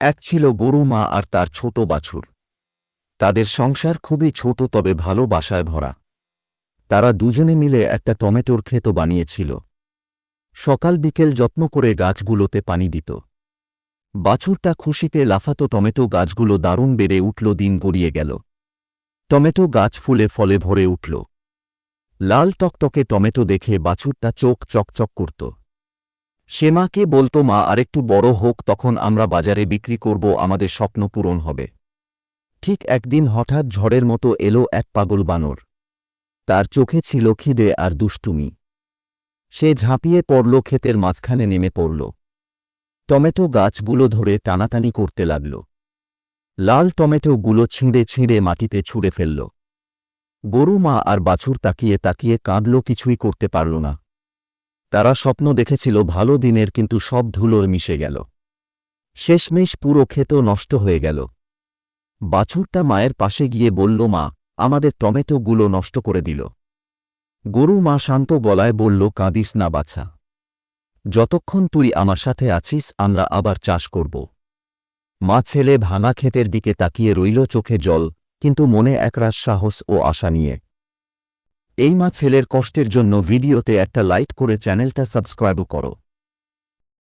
এক ছিল গরু মা আর তার ছোট বাছুর। তাদের সংসার খুবই ছোট তবে ভালোবাসায় ভরা। তারা দুজনে মিলে একটা টমেটোর ক্ষেত বানিয়েছিল। সকাল বিকেল যত্ন করে গাছগুলোতে পানি দিত। বাছুরটা খুশিতে লাফাতো। টমেটো গাছগুলো দারুণ বেড়ে উঠল। দিন গড়িয়ে গেল। টমেটো গাছ ফুলে ফলে ভরে উঠল। লাল টকটকে টমেটো দেখে বাছুরটা চোখ চকচক করত। সে মাকে বলতো, মা আরেকটু বড় হোক, তখন আমরা বাজারে বিক্রি করব, আমাদের স্বপ্ন পূরণ হবে। ঠিক একদিন হঠাৎ ঝড়ের মতো এলো এক পাগল বানর। তার চোখে ছিল খিদে আর দুষ্টুমি। সে ঝাঁপিয়ে পড়ল, ক্ষেতের মাঝখানে নেমে পড়ল। টমেটো গাছগুলো ধরে টানাটানি করতে লাগল। লাল টমেটোগুলো ছিঁড়ে ছিঁড়ে মাটিতে ছুঁড়ে ফেলল। গরু মা আর বাছুর তাকিয়ে তাকিয়ে কাঁদল, কিছুই করতে পারল না। তারা স্বপ্ন দেখেছিল ভালো দিনের, কিন্তু সব ধুলোয় মিশে গেল। শেষমেশ পুরো ক্ষেত নষ্ট হয়ে গেল। বাছুরটা মায়ের পাশে গিয়ে বলল, মা, আমাদের টমেটোগুলো নষ্ট করে দিল। গরু মা শান্ত গলায় বলল, কাঁদিস না বাছা। যতক্ষণ তুই আমার সাথে আছিস আমরা আবার চাষ করব। মা ছেলে ভাঙা ক্ষেতের দিকে তাকিয়ে রইল, চোখে জল, কিন্তু মনে একরাশ সাহস ও আশা নিয়ে। এই মা ছেলের কষ্টের জন্য ভিডিওতে একটা লাইক করে চ্যানেলটা সাবস্ক্রাইব করো।